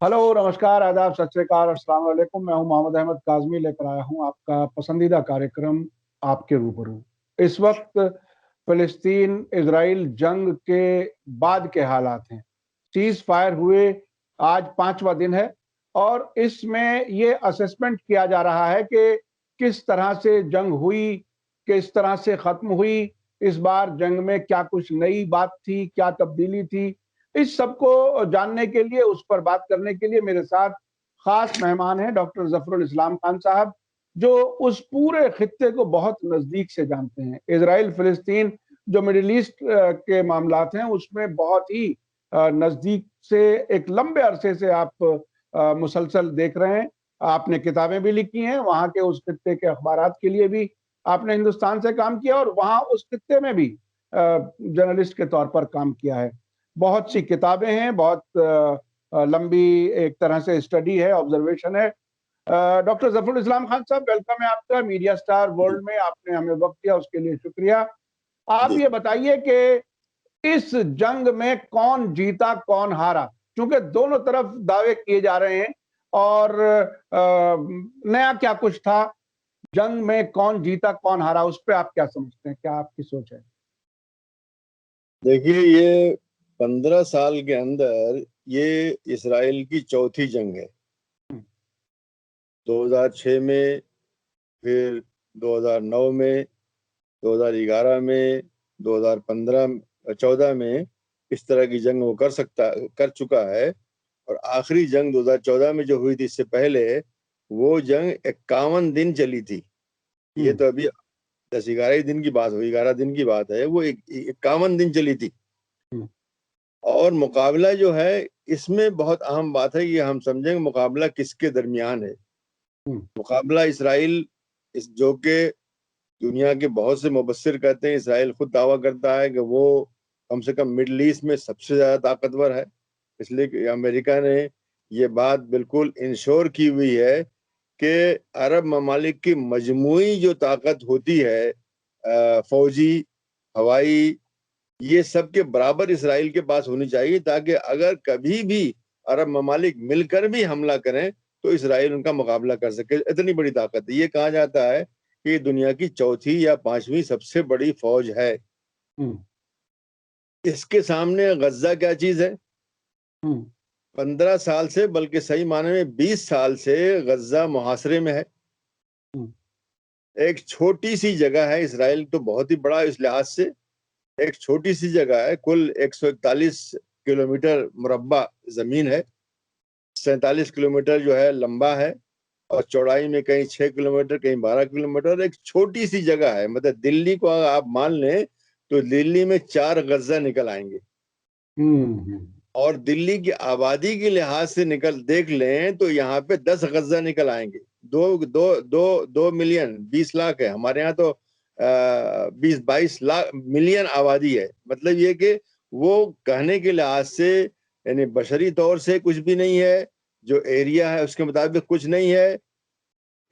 Hello, नमस्कार, आदाब, सत श्री अकाल, अस्सलाम वालेकुम। मैं हूं मोहम्मद अहमद काज़मी, लेकर आया हूं आपका पसंदीदा कार्यक्रम आपके रूबरू। इस वक्त फिलिस्तीन इजराइल जंग के बाद के हालात हैं। सीज फायर हुए आज 5वां दिन है और इसमें ये असेसमेंट किया जा रहा है कि किस तरह से जंग हुई, किस तरह से खत्म हुई, इस बार जंग में क्या कुछ नई बात थी, क्या तब्दीली थी। इस सबको जानने के लिए, उस पर बात करने के लिए मेरे साथ खास मेहमान हैं डॉक्टर जफरुल इस्लाम खान साहब, जो उस पूरे खित्ते को बहुत नजदीक से जानते हैं। इजराइल फिलिस्तीन जो मिडिल ईस्ट के मामलात हैं उसमें बहुत ही नजदीक से एक लंबे अरसे से आप मुसलसल देख रहे हैं। आपने किताबें भी लिखी हैं, वहां के उस खित्ते के अखबारात के लिए भी आपने हिंदुस्तान से काम किया और वहां उस खित्ते में भी जर्नलिस्ट के तौर पर काम किया है। बहुत सी किताबें हैं, बहुत लंबी एक तरह से स्टडी है, ऑब्जर्वेशन है। डॉक्टर जफरुल इस्लाम खान साहब, वेलकम है आपका मीडिया स्टार वर्ल्ड में। आपने हमें वक्त दिया, उसके लिए शुक्रिया। आप जी। ये बताइए कि इस जंग में कौन जीता कौन हारा, क्योंकि दोनों तरफ दावे किए जा रहे हैं और नया क्या कुछ था जंग में, कौन जीता कौन हारा, उस पर आप क्या समझते हैं, क्या आपकी सोच है? देखिए, ये 15 साल के अंदर ये इसराइल की चौथी जंग है। 2006 में, फिर 2009 में, 2011 में, 2014 में इस तरह की जंग वो कर चुका है। और आखिरी जंग 2014 में जो हुई थी, इससे पहले वो जंग 51 दिन चली थी। ये तो अभी 10-11 दिन की बात हुई, 11 दिन की बात है, वो 51 दिन चली थी। और मुकाबला जो है, इसमें बहुत अहम बात है कि हम समझेंगे मुकाबला किसके दरमियान है। मुकाबला इसराइल, इस जो के दुनिया के बहुत से मुबस्सिर कहते हैं, इसराइल खुद दावा करता है कि वो कम से कम मिडल ईस्ट में सबसे ज्यादा ताकतवर है। इसलिए कि अमेरिका ने ये बात बिल्कुल इंश्योर की हुई है कि अरब ममालिक की मजमूई जो ताकत होती है, फौजी, हवाई, ये सब के बराबर इसराइल के पास होनी चाहिए, ताकि अगर कभी भी अरब ममालिक मिलकर भी हमला करें तो इसराइल उनका मुकाबला कर सके। इतनी बड़ी ताकत है। ये कहा जाता है कि ये दुनिया की चौथी या पांचवी सबसे बड़ी फौज है। इसके सामने गज्जा क्या चीज है? 15 साल से, बल्कि सही माने में 20 साल से गज्जा मुहासरे में है। एक छोटी सी जगह है। इसराइल तो बहुत ही बड़ा इस लिहाज से, एक छोटी सी जगह है। कुल 141 किलोमीटर मुरब्बा जमीन है। 47 किलोमीटर जो है लंबा है, और चौड़ाई में कहीं 6 किलोमीटर, कहीं 12 किलोमीटर। एक छोटी सी जगह है। मतलब दिल्ली को अगर आप मान लें तो दिल्ली में 4 गज्जा निकल आएंगे। और दिल्ली की आबादी के लिहाज से निकल देख लें तो यहाँ पे 10 गज्जा निकल आएंगे। 2 मिलियन 20 लाख है। हमारे यहाँ तो 20-22 लाख मिलियन आबादी है। मतलब ये कि वो कहने के लिहाज से, यानी बशरी तौर से कुछ भी नहीं है, जो एरिया है उसके मुताबिक कुछ नहीं है।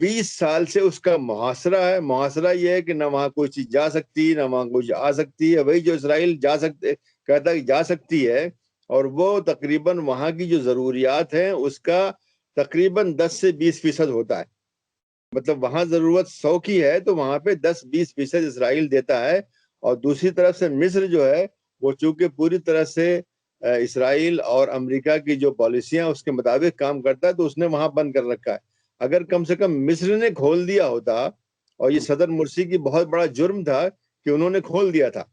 20 साल से उसका मुहासरा है। मुहासरा ये है कि ना वहां कोई चीज जा सकती, ना वहां कोई आ सकती है। वही जो इसराइल जा सकते कहता है कि जा सकती है, और वो तकरीबन वहां की जो जरूरियात हैं उसका तकरीबन 10 से 20% होता है। मतलब वहां जरूरत 100 की है तो वहां पे 10-20% इसराइल देता है। और दूसरी तरफ से मिस्र जो है, वो चूंकि पूरी तरह से इसराइल और अमेरिका की जो पॉलिसियां उसके मुताबिक काम करता है, तो उसने वहां बंद कर रखा है। अगर कम से कम मिस्र ने खोल दिया होता, और ये सदर मुर्सी की बहुत बड़ा जुर्म था कि उन्होंने खोल दिया था।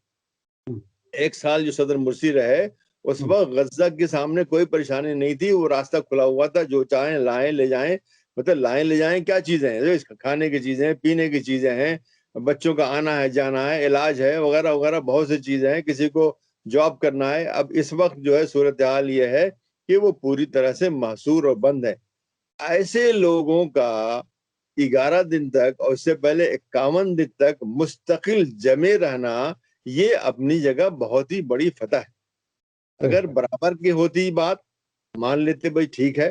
1 साल जो सदर मुर्सी रहे, उस वक्त गज्जा के सामने कोई परेशानी नहीं थी। वो रास्ता खुला हुआ था, जो चाहें लाएं ले जाएं। मतलब लाएं ले जाएं क्या चीजें हैं, खाने की चीजें, पीने की चीजें हैं, बच्चों का आना है जाना है, इलाज है, वगैरह वगैरह बहुत सी चीजें हैं। किसी को जॉब करना है। अब इस वक्त जो है सूरत हाल ये है कि वो पूरी तरह से महसूर और बंद है। ऐसे लोगों का 11 दिन तक, और उससे पहले 51 दिन तक मुस्तकिल जमे रहना, ये अपनी जगह बहुत ही बड़ी फतह है। अगर बराबर की होती बात, मान लेते भाई ठीक है,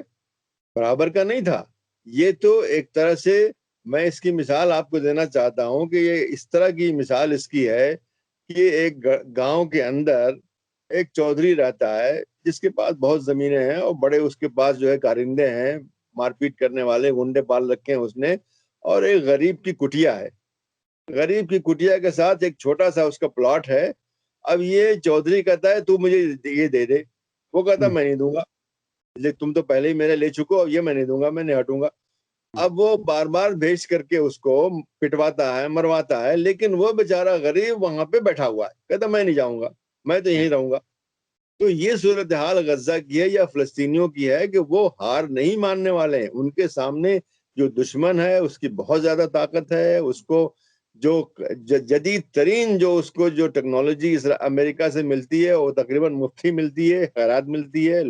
बराबर का नहीं था। ये तो एक तरह से, मैं इसकी मिसाल आपको देना चाहता हूं कि ये इस तरह की मिसाल इसकी है कि एक गांव के अंदर एक चौधरी रहता है जिसके पास बहुत जमीनें हैं और बड़े उसके पास जो है कारिंदे हैं, मारपीट करने वाले गुंडे पाल रखे हैं उसने, और एक गरीब की कुटिया है। गरीब की कुटिया के साथ एक छोटा सा उसका प्लॉट है। अब ये चौधरी कहता है तू मुझे ये दे दे, वो कहता मैं नहीं दूंगा, ले तुम तो पहले ही मेरे ले चुको, अब ये मैं नहीं दूंगा, मैं नहीं हटूंगा। अब वो बार बार भेज करके उसको पिटवाता है, मरवाता है, लेकिन वो बेचारा गरीब वहां पे बैठा हुआ है, कहता मैं नहीं जाऊंगा, मैं तो यहीं रहूंगा। तो ये सूरत हाल गजा की है या फिलिस्तीनियों की है कि वो हार नहीं मानने वाले हैं। उनके सामने जो दुश्मन है उसकी बहुत ज्यादा ताकत है, उसको जो जदीद तरीन जो उसको जो टेक्नोलॉजी अमेरिका से मिलती है वो तकरीबन मुफ्ती मिलती है, खैरात मिलती है,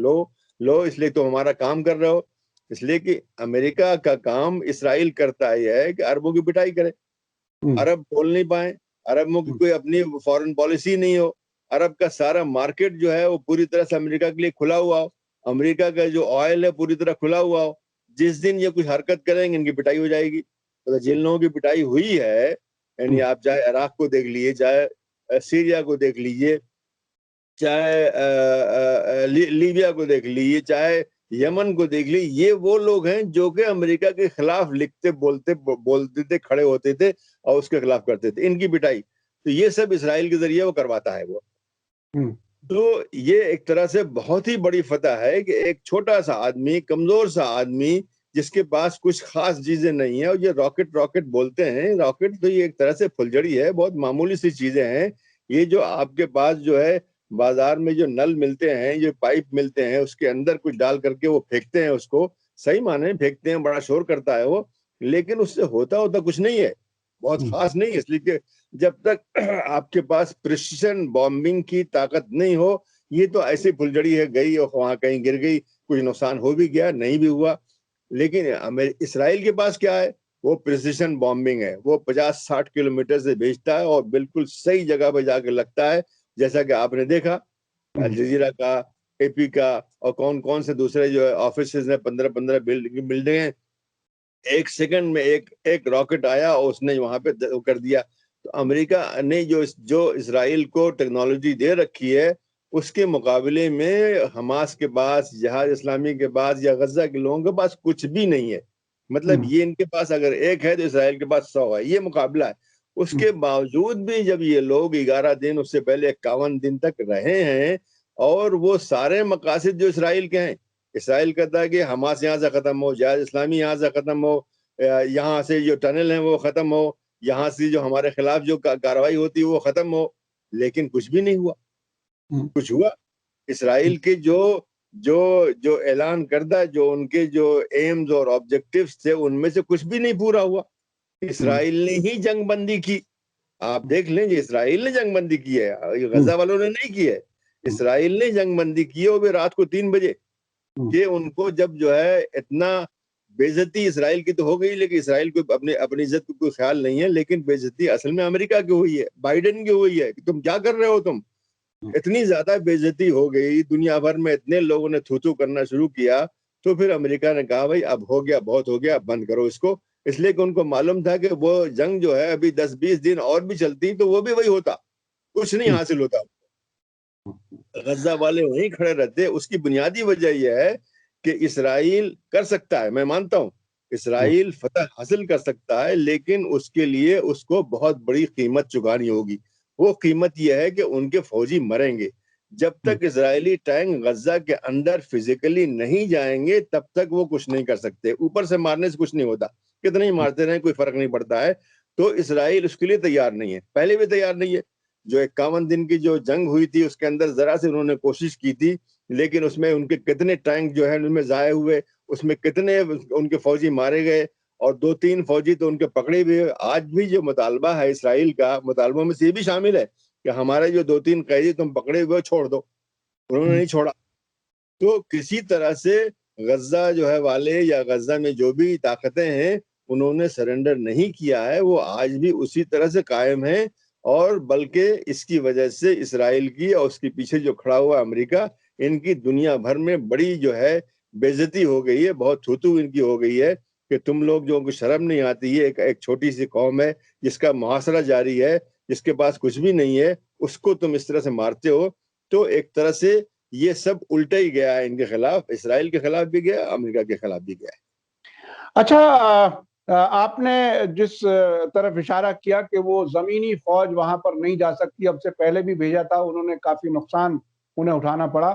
लो इसलिए तो हमारा काम कर रहे हो। इसलिए कि अमेरिका का काम इसराइल करता ही है कि अरबों की पिटाई करे, अरब बोल नहीं पाए, अरबों की कोई अपनी फॉरेन पॉलिसी नहीं हो, अरब का सारा मार्केट जो है वो पूरी तरह से अमेरिका के लिए खुला हुआ हो, अमेरिका का जो ऑयल है पूरी तरह खुला हुआ हो। जिस दिन ये कुछ हरकत करेंगे इनकी पिटाई हो जाएगी। तो जिन लोगों की पिटाई हुई है, यानी आप चाहे इराक को देख लीजिए, चाहे सीरिया को देख लीजिए, चाहे लीबिया को देख लीजिए, चाहे यमन को देख लीजिए, ये वो लोग हैं जो कि अमेरिका के खिलाफ लिखते बोलते थे, खड़े होते थे और उसके खिलाफ करते थे। इनकी पिटाई तो ये सब इसराइल के जरिए वो करवाता है वो। तो ये एक तरह से बहुत ही बड़ी फतह है कि एक छोटा सा आदमी, कमजोर सा आदमी, जिसके पास कुछ खास चीजें नहीं है, और ये रॉकेट रॉकेट बोलते हैं, रॉकेट तो ये एक तरह से फुलझड़ी है, बहुत मामूली सी चीजें हैं। ये जो आपके पास जो है बाजार में जो नल मिलते हैं, जो पाइप मिलते हैं, उसके अंदर कुछ डाल करके वो फेंकते हैं, उसको सही माने में फेंकते हैं, बड़ा शोर करता है वो, लेकिन उससे होता कुछ नहीं है, बहुत खास नहीं है। इसलिए कि जब तक आपके पास प्रिसिशन बॉम्बिंग की ताकत नहीं हो, ये तो ऐसी फुलझड़ी है, गई और वहां कहीं गिर गई, कुछ नुकसान हो भी गया, नहीं भी हुआ। लेकिन इसराइल के पास क्या है, वो प्रिसिशन बॉम्बिंग है, वो 50-60 किलोमीटर से भेजता है और बिल्कुल सही जगह पे जाके लगता है। जैसा कि आपने देखा अल जजीरा का, एपी का और कौन कौन से दूसरे जो है ऑफिस है, 15-15 बिल्डिंग, एक सेकंड में एक एक रॉकेट आया और उसने वहां पे कर दिया। तो अमेरिका ने जो इसराइल को टेक्नोलॉजी दे रखी है, उसके मुकाबले में हमास के पास, जिहाद इस्लामी के पास या गजा के लोगों के पास कुछ भी नहीं है। मतलब ये इनके पास अगर एक है तो इसराइल के पास 100 है, ये मुकाबला है। उसके बावजूद भी जब ये लोग 11 दिन, उससे पहले 51 दिन तक रहे हैं, और वो सारे मकासद जो इसराइल के हैं, इसराइल कहता है कि हमास यहाँ से खत्म हो, जिहाद इस्लामी यहाँ से खत्म हो, यहाँ से जो टनल है वो खत्म हो, यहाँ से जो हमारे खिलाफ जो कार्रवाई होती है वो खत्म हो, लेकिन कुछ भी नहीं हुआ। कुछ हुआ? इसराइल के जो जो जो ऐलान करदा, जो उनके जो एम्स और ऑब्जेक्टिव्स थे, उनमें से कुछ भी नहीं पूरा हुआ। इसराइल ने ही जंगबंदी की। आप देख लें, इसराइल ने जंगबंदी की है, गजा वालों ने नहीं की है। इसराइल ने जंगबंदी की है, वो भी रात को 3 बजे, कि उनको जब जो है इतना बेइज्जती इसराइल की तो हो गई, लेकिन इसराइल को अपने अपनी इज्जत को कोई ख्याल नहीं है, लेकिन बेइज्जती असल में अमेरिका की हुई है, बाइडेन की हुई है कि तुम क्या कर रहे हो, तुम इतनी ज्यादा बेइज्जती हो गई, दुनिया भर में इतने लोगों ने थू थू करना शुरू किया। तो फिर अमेरिका ने कहा भाई अब हो गया, बहुत हो गया, बंद करो इसको। इसलिए कि उनको मालूम था कि वो जंग जो है अभी 10-20 दिन और भी चलती तो वो भी वही होता, कुछ नहीं हासिल होता, गजा वाले वहीं खड़े रहते। उसकी बुनियादी वजह यह है कि इसराइल कर सकता है, मैं मानता हूं इसराइल फतह हासिल कर सकता है, लेकिन उसके लिए उसको बहुत बड़ी कीमत चुकानी होगी। वो कीमत यह है कि उनके फौजी मरेंगे। जब तक इजरायली टैंक गजा के अंदर फिजिकली नहीं जाएंगे तब तक वो कुछ नहीं कर सकते। ऊपर से मारने से कुछ नहीं होता, कितने ही मारते रहे कोई फर्क नहीं पड़ता है। तो इसराइल उसके लिए तैयार नहीं है, पहले भी तैयार नहीं है। जो 51 दिन की जो जंग हुई थी उसके अंदर जरा से उन्होंने कोशिश की थी, लेकिन उसमें उनके कितने टैंक जो है उनमें जाए हुए, उसमें कितने उनके फौजी मारे गए, और 2-3 फौजी तो उनके पकड़े हुए। आज भी जो मुतालबा है इसराइल का, मुतालबों में से ये भी शामिल है कि हमारे जो 2-3 कैदी तुम पकड़े हुए छोड़ दो, उन्होंने नहीं छोड़ा। तो किसी तरह से गजा जो है वाले या गजा में जो भी ताकतें हैं उन्होंने सरेंडर नहीं किया है, वो आज भी उसी तरह से कायम है। और बल्कि इसकी वजह से इसराइल की और उसके पीछे जो खड़ा हुआ अमेरिका, इनकी दुनिया भर में बड़ी जो है बेइज्जती हो गई है, बहुत थूथू इनकी हो गई है कि तुम लोग जो को शर्म नहीं आती है, एक छोटी सी कौम है जिसका मुहासरा जारी है, जिसके पास कुछ भी नहीं है, उसको तुम इस तरह से मारते हो। तो एक तरह से ये सब उल्टा ही गया है इनके खिलाफ, इसराइल के खिलाफ भी गया, अमेरिका के खिलाफ भी गया है। अच्छा, आपने जिस तरफ इशारा किया कि वो जमीनी फौज वहां पर नहीं जा सकती, अब से पहले भी भेजा था, उन्होंने काफी नुकसान उन्हें उठाना पड़ा।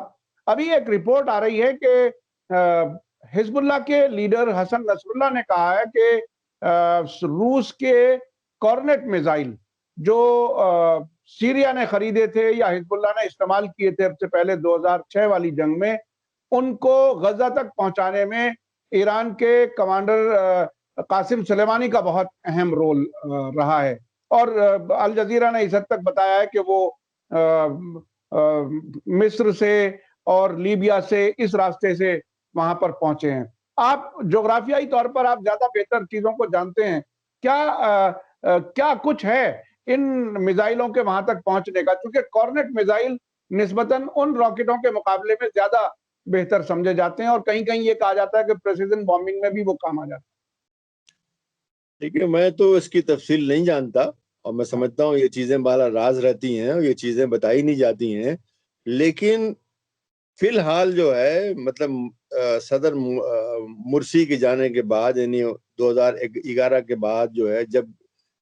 अभी एक रिपोर्ट आ रही है कि हिजबुल्लाह के लीडर हसन नसरुल्लाह ने कहा है कि रूस के कॉर्नेट मिसाइल जो सीरिया ने खरीदे थे या हिजबुल्लाह ने इस्तेमाल किए थे अब से पहले 2006 वाली जंग में, उनको गजा तक पहुंचाने में ईरान के कमांडर कासिम सुलेमानी का बहुत अहम रोल रहा है। और अल जजीरा ने इस हद तक बताया है कि वो मिस्र से और लीबिया से इस रास्ते से वहां पर पहुंचे हैं। आप जोग्राफियाई तौर पर आप ज्यादा बेहतर चीजों को जानते हैं, क्या कुछ है इन मिसाइलों के वहां तक पहुंचने का? क्योंकि कॉर्नेट मिसाइल निस्बतन उन रॉकेटों के मुकाबले में ज्यादा बेहतर समझे जाते हैं और कहीं कहीं ये कहा जाता है कि प्रेसिजन बॉम्बिंग में भी वो काम आ जाता है। देखिए, मैं तो इसकी तफसील नहीं जानता और मैं समझता हूँ ये चीजें बाला राज रहती हैं और ये चीजें बताई नहीं जाती हैं। लेकिन फिलहाल जो है मतलब सदर मुर्सी के जाने के बाद, यानी 2011 के बाद जो है, जब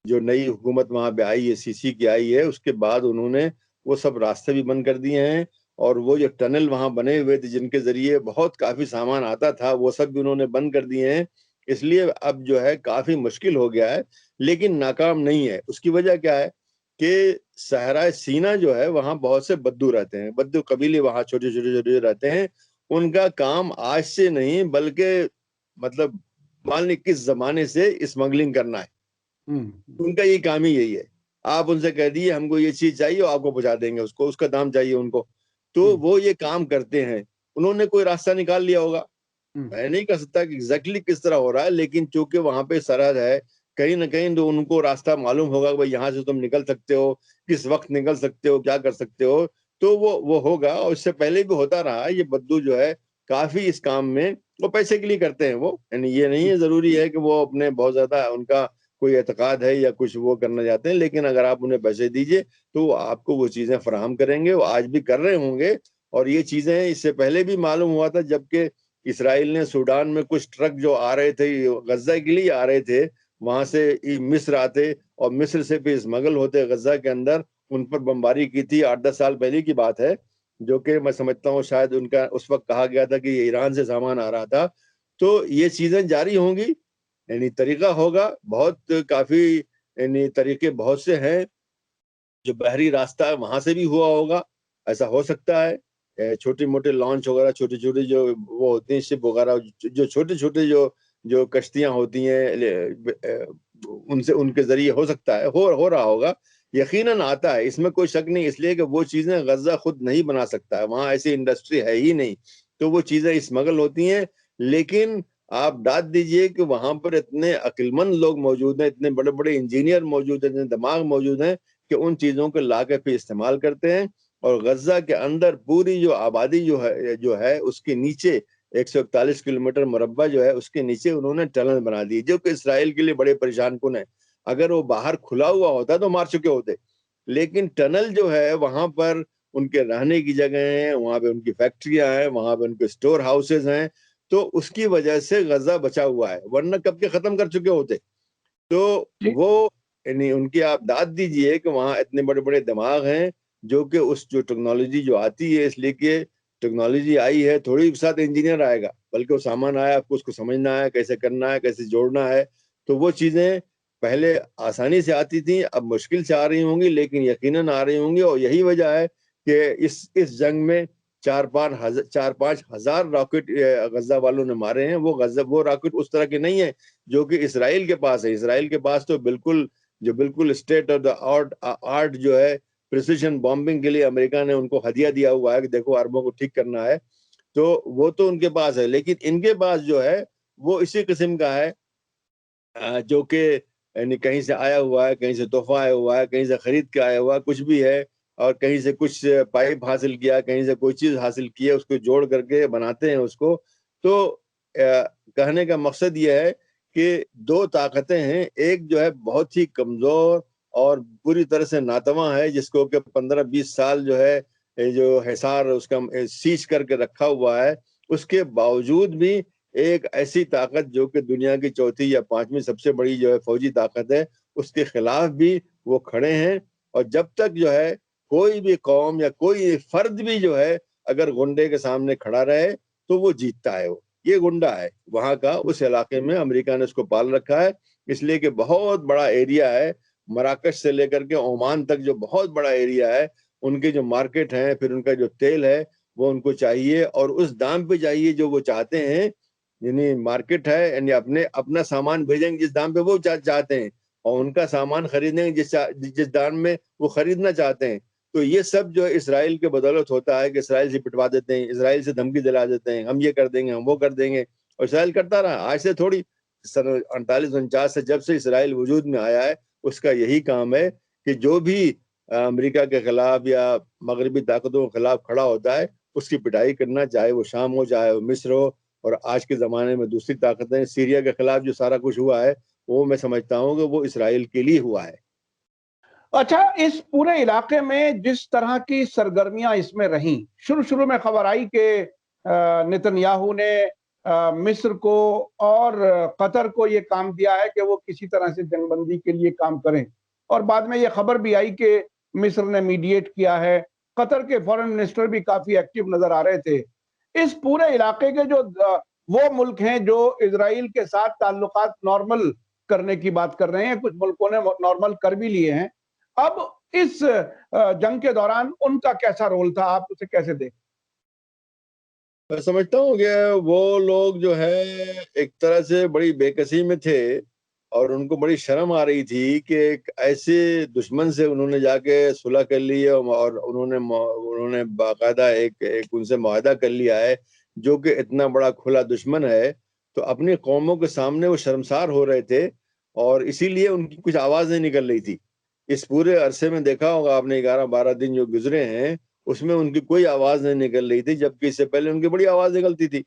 जो नई हुकूमत वहां पे आई है, सीसी की आई है, उसके बाद उन्होंने वो सब रास्ते भी बंद कर दिए हैं और वो जो टनल वहां बने हुए थे जिनके जरिए बहुत काफी सामान आता था, वो सब भी उन्होंने बंद कर दिए हैं। इसलिए अब जो है काफी मुश्किल हो गया है, लेकिन नाकाम नहीं है। उसकी वजह क्या है कि सहरा सीना जो है वहां बहुत से बद्दू रहते हैं, बद्दू कबीले वहां छोटे छोटे छोटे रहते हैं। उनका काम आज से नहीं बल्कि मतलब मान ली किस जमाने से स्मगलिंग करना है। उनका ये काम ही यही है। आप उनसे कह दिए हमको ये चीज चाहिए, आपको पहुंचा देंगे, उसको उसका दाम चाहिए उनको, तो वो ये काम करते हैं। उन्होंने कोई रास्ता निकाल लिया होगा, मैं नहीं कह सकता कि एग्जैक्टली किस तरह हो रहा है, लेकिन चूंकि वहां पे सरहद है, कहीं ना कहीं तो उनको रास्ता मालूम होगा कि भाई यहाँ से तुम निकल सकते हो, किस वक्त निकल सकते हो, क्या कर सकते हो, तो वो होगा। और इससे पहले भी होता रहा है। ये बद्दू जो है काफी इस काम में वो पैसे के लिए करते हैं। वो यानी ये नहीं है जरूरी है कि वो अपने बहुत ज्यादा उनका कोई एतकाद है या कुछ वो करना चाहते हैं, लेकिन अगर आप उन्हें पैसे दीजिए तो वो आपको वो चीजें फराहम करेंगे। वो आज भी कर रहे होंगे और ये चीजें इससे पहले भी मालूम हुआ था, जबकि इसराइल ने सूडान में कुछ ट्रक जो आ रहे थे गजा के लिए आ रहे थे, वहां से मिस्र आते और मिस्र से भी स्मगल होते गजा के अंदर, उन पर बमबारी की थी। 8-10 साल पहले की बात है, जो कि मैं समझता हूँ शायद उनका उस वक्त कहा गया था कि ये ईरान से सामान आ रहा था। तो ये चीजें जारी होंगी, यानी तरीका होगा बहुत काफी, यानी तरीके बहुत से हैं। जो बहरी रास्ता है वहां से भी हुआ होगा, ऐसा हो सकता है। छोटे मोटे लॉन्च वगैरह, छोटे छोटे जो वो होते हैं शिप वगैरह, जो छोटे छोटे जो जो कश्तियां होती हैं, उनसे उनके जरिए हो सकता है, हो रहा होगा, यकीनन आता है, इसमें कोई शक नहीं। इसलिए कि वो चीजें गजा खुद नहीं बना सकता है, वहां ऐसी इंडस्ट्री है ही नहीं, तो वो चीजें स्मगल होती हैं। लेकिन आप दाद दीजिए कि वहां पर इतने अक्लमंद लोग मौजूद हैं, इतने बड़े बड़े इंजीनियर मौजूद हैं, इतने दिमाग मौजूद हैं कि उन चीजों को ला के फिर इस्तेमाल करते हैं। और गजा के अंदर पूरी जो आबादी जो है उसके नीचे 141 किलोमीटर मुरब्बा जो है उसके नीचे उन्होंने टनल बना दी, जो कि इसराइल के लिए बड़े परेशान कुन है। अगर वो बाहर खुला हुआ होता तो मार चुके होते, लेकिन टनल जो है वहां पर उनके रहने की जगह है, वहां पे उनकी फैक्ट्रियां हैं, वहां पे उनके स्टोर हाउसेज हैं, तो उसकी वजह से गजा बचा हुआ है, वरना कब के खत्म कर चुके होते। तो वो यानी उनकी आप दाद दीजिए कि वहाँ इतने बड़े बड़े दिमाग हैं, जो कि उस जो टेक्नोलॉजी जो आती है, इसलिए कि टेक्नोलॉजी आई है थोड़ी के साथ इंजीनियर आएगा, बल्कि वो सामान आया, आपको उसको समझना है, कैसे करना है, कैसे जोड़ना है। तो वो चीजें पहले आसानी से आती थी, अब मुश्किल से आ रही होंगी, लेकिन यकीनन आ रही होंगी। और यही वजह है कि इस जंग में 4-5 हजार रॉकेट गजा वालों ने मारे हैं। वो रॉकेट उस तरह के नहीं है जो कि इसराइल के पास है। इसराइल के पास तो बिल्कुल स्टेट ऑफ द आर्ट जो है प्रिसिशन बॉम्बिंग के लिए अमेरिका ने उनको हदिया दिया हुआ है कि देखो अरबों को ठीक करना है, तो वो तो उनके पास है। लेकिन इनके पास जो है वो इसी किस्म का है, जो कि यानी कहीं से आया हुआ है, कहीं से तोहफा आया हुआ है, कहीं से खरीद के आया हुआ है, कुछ भी है, और कहीं से कुछ पाइप हासिल किया, कहीं से कोई चीज हासिल की है, उसको जोड़ करके बनाते हैं उसको। तो कहने का मकसद यह है कि दो ताकतें हैं, एक जो है बहुत ही कमजोर और पूरी तरह से नातवा है, जिसको कि 15-20 साल जो है जो हिसार उसका सीज करके रखा हुआ है, उसके बावजूद भी एक ऐसी ताकत जो कि दुनिया की चौथी या पांचवी सबसे बड़ी जो है फौजी ताकत है, उसके खिलाफ भी वो खड़े हैं। और जब तक जो है कोई भी कौम या कोई फर्द भी जो है अगर गुंडे के सामने खड़ा रहे तो वो जीतता है। वो ये गुंडा है वहां का, उस इलाके में अमेरिका ने उसको पाल रखा है, इसलिए कि बहुत बड़ा एरिया है, मराकश से लेकर के ओमान तक जो बहुत बड़ा एरिया है, उनके जो मार्केट हैं, फिर उनका जो तेल है वो उनको चाहिए और उस दाम पे चाहिए जो वो चाहते हैं। यानी मार्केट है, यानी अपने अपना सामान भेजेंगे जिस दाम पे वो चाहते हैं और उनका सामान खरीदेंगे जिस दाम में वो खरीदना चाहते हैं। तो ये सब जो है इसराइल के बदौलत होता है कि इसराइल से पिटवा देते हैं, इसराइल से धमकी दिला देते हैं, हम ये कर देंगे, हम वो कर देंगे, और इसराइल करता रहा। आज से थोड़ी, सन 48-49 से जब से इसराइल वजूद में आया है, उसका यही काम है कि जो भी अमेरिका के खिलाफ या मगरबी ताकतों के खिलाफ खड़ा होता है उसकी पिटाई करना, चाहे वो शाम हो, चाहे वो मिस्र हो, और आज के ज़माने में दूसरी ताकतें, सीरिया के खिलाफ जो सारा कुछ हुआ है वो मैं समझता हूँ कि वो इसराइल के लिए हुआ है। अच्छा, इस पूरे इलाके में जिस तरह की सरगर्मियां इसमें रहीं, शुरू-शुरू में खबर आई कि नेतन्याहू ने मिस्र को और कतर को ये काम दिया है कि वो किसी तरह से जंगबंदी के लिए काम करें, और बाद में ये खबर भी आई कि मिस्र ने मीडिएट किया है। कतर के फॉरेन मिनिस्टर भी काफी एक्टिव नजर आ रहे थे। इस पूरे इलाके के जो वो मुल्क हैं जो इजराइल के साथ ताल्लुकात नॉर्मल करने की बात कर रहे हैं, कुछ मुल्कों ने नॉर्मल कर भी लिए हैं। अब इस जंग के दौरान उनका कैसा रोल था, आप उसे कैसे देखते? मैं समझता हूँ कि वो लोग जो है एक तरह से बड़ी बेकसी में थे और उनको बड़ी शर्म आ रही थी कि एक ऐसे दुश्मन से उन्होंने जाके सुलह कर ली है और उन्होंने बाकायदा एक एक उनसे मुआहदा कर लिया है जो कि इतना बड़ा खुला दुश्मन है। तो अपनी कौमों के सामने वो शर्मसार हो रहे थे और इसीलिए उनकी कुछ आवाज़ नहीं निकल रही थी। इस पूरे अरसे में देखा होगा आपने, 11-12 दिन जो गुजरे हैं उसमें उनकी कोई आवाज नहीं निकल रही थी, जबकि इससे पहले उनकी बड़ी आवाज निकलती थी।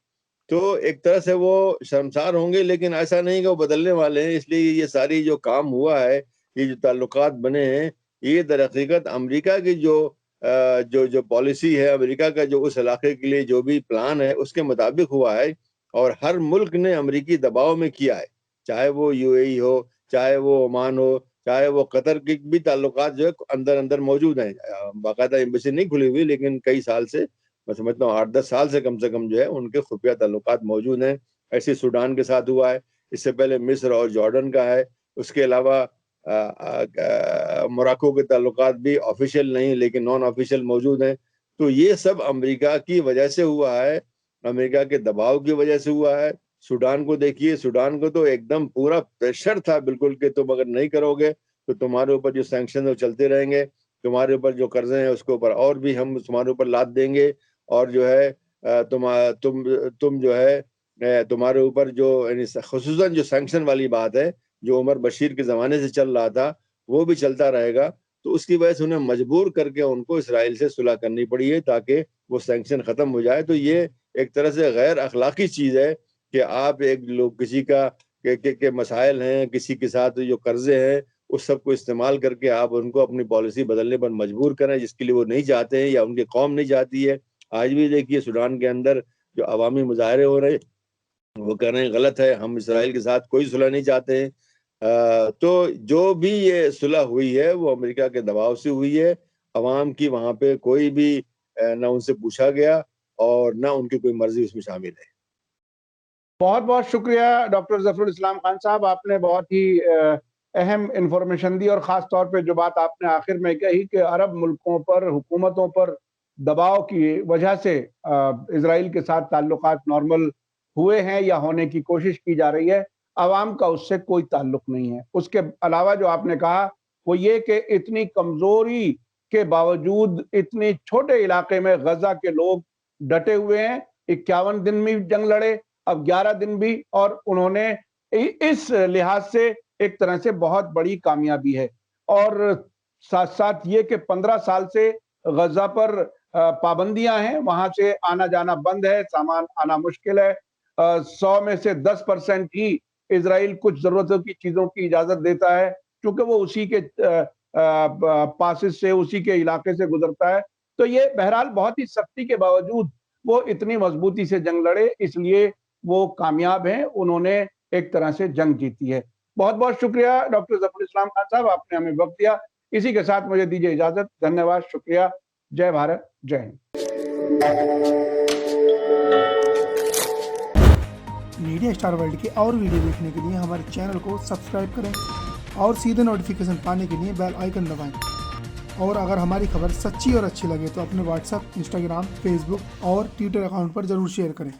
तो एक तरह से वो शर्मसार होंगे, लेकिन ऐसा नहीं कि वो बदलने वाले हैं। इसलिए ये सारी जो काम हुआ है, ये जो ताल्लुकात बने हैं, ये दर हकीकत अमरीका की जो पॉलिसी है, अमरीका का जो उस इलाके के लिए जो भी प्लान है उसके मुताबिक हुआ है और हर मुल्क ने अमरीकी दबाव में किया है, चाहे वो यूएई हो, चाहे वो ओमान हो, चाहे वो कतर की भी ताल्लुकात जो है अंदर अंदर मौजूद हैं। बाकायदा एम्बेसी नहीं खुली हुई, लेकिन कई साल से, मैं समझता हूँ 8-10 साल से कम जो है उनके खुफिया ताल्लुकात मौजूद हैं। ऐसे सूडान के साथ हुआ है, इससे पहले मिस्र और जॉर्डन का है। उसके अलावा मोरक्को के ताल्लुकात भी ऑफिशियल नहीं लेकिन नॉन ऑफिशियल मौजूद हैं। तो ये सब अमेरिका की वजह से हुआ है, अमेरिका के दबाव की वजह से हुआ है। सूडान को देखिए, सूडान को तो एकदम पूरा प्रेशर था बिल्कुल कि तुम अगर नहीं करोगे तो तुम्हारे ऊपर जो सैंक्शन वो चलते रहेंगे, तुम्हारे ऊपर जो कर्जे हैं उसके ऊपर और भी हम तुम्हारे ऊपर लाद देंगे, और जो है तुम जो है तुम्हारे ऊपर जो यानी खुसूसन जो सैंक्शन वाली बात है जो उमर बशीर के ज़माने से चल रहा था वो भी चलता रहेगा। तो उसकी वजह से उन्हें मजबूर करके उनको इसराइल से सुलह करनी पड़ी है ताकि वो सैंक्शन ख़त्म हो जाए। तो ये एक तरह से गैर अखलाकी चीज़ है कि आप एक लोग किसी का के मसाइल हैं, किसी के साथ जो कर्जे हैं, उस सब को इस्तेमाल करके आप उनको अपनी पॉलिसी बदलने पर मजबूर करें जिसके लिए वो नहीं चाहते हैं या उनकी कौम नहीं चाहती है। आज भी देखिए सूडान के अंदर जो अवामी मुजाहरे हो रहे हैं, वो कह रहे हैं गलत है, हम इसराइल के साथ कोई सुलह नहीं चाहते हैं। तो जो भी ये सुलह हुई है वो अमेरिका के दबाव से हुई है। अवाम की वहाँ पे कोई भी ना उनसे पूछा गया और ना उनकी कोई मर्जी उसमें शामिल है। बहुत-बहुत शुक्रिया डॉक्टर ज़फ़रुल इस्लाम खान साहब, आपने बहुत ही अहम इन्फॉर्मेशन दी, और ख़ास तौर पे जो बात आपने आखिर में कही कि अरब मुल्कों पर, हुकूमतों पर दबाव की वजह से इज़राइल के साथ ताल्लुकात नॉर्मल हुए हैं या होने की कोशिश की जा रही है, अवाम का उससे कोई ताल्लुक नहीं है। उसके अलावा जो आपने कहा वो ये कि इतनी कमज़ोरी के बावजूद इतने छोटे इलाके में गज़ा के लोग डटे हुए हैं, 51 दिन में जंग लड़े, अब 11 दिन भी, और उन्होंने इस लिहाज से एक तरह से बहुत बड़ी कामयाबी है। और साथ साथ ये कि 15 साल से गजा पर पाबंदियां हैं, वहां से आना जाना बंद है, सामान आना मुश्किल है। 100 में से 10% ही इसराइल कुछ जरूरतों की चीजों की इजाजत देता है, क्योंकि वो उसी के पासिस से, उसी के इलाके से गुजरता है। तो ये बहरहाल बहुत ही सख्ती के बावजूद वो इतनी मजबूती से जंग लड़े, इसलिए वो कामयाब हैं, उन्होंने एक तरह से जंग जीती है। बहुत बहुत शुक्रिया डॉक्टर जफर इस्लाम खान साहब, आपने हमें वक्त दिया। इसी के साथ मुझे दीजिए इजाजत। धन्यवाद, शुक्रिया। जय भारत, जय हिंद। मीडिया स्टार वर्ल्ड के और वीडियो देखने के लिए हमारे चैनल को सब्सक्राइब करें और सीधे नोटिफिकेशन पाने के लिए बेल आइकन दबाएं। और अगर हमारी खबर सच्ची और अच्छी लगे तो अपने व्हाट्सएप, इंस्टाग्राम, फेसबुक और ट्विटर अकाउंट पर जरूर शेयर करें।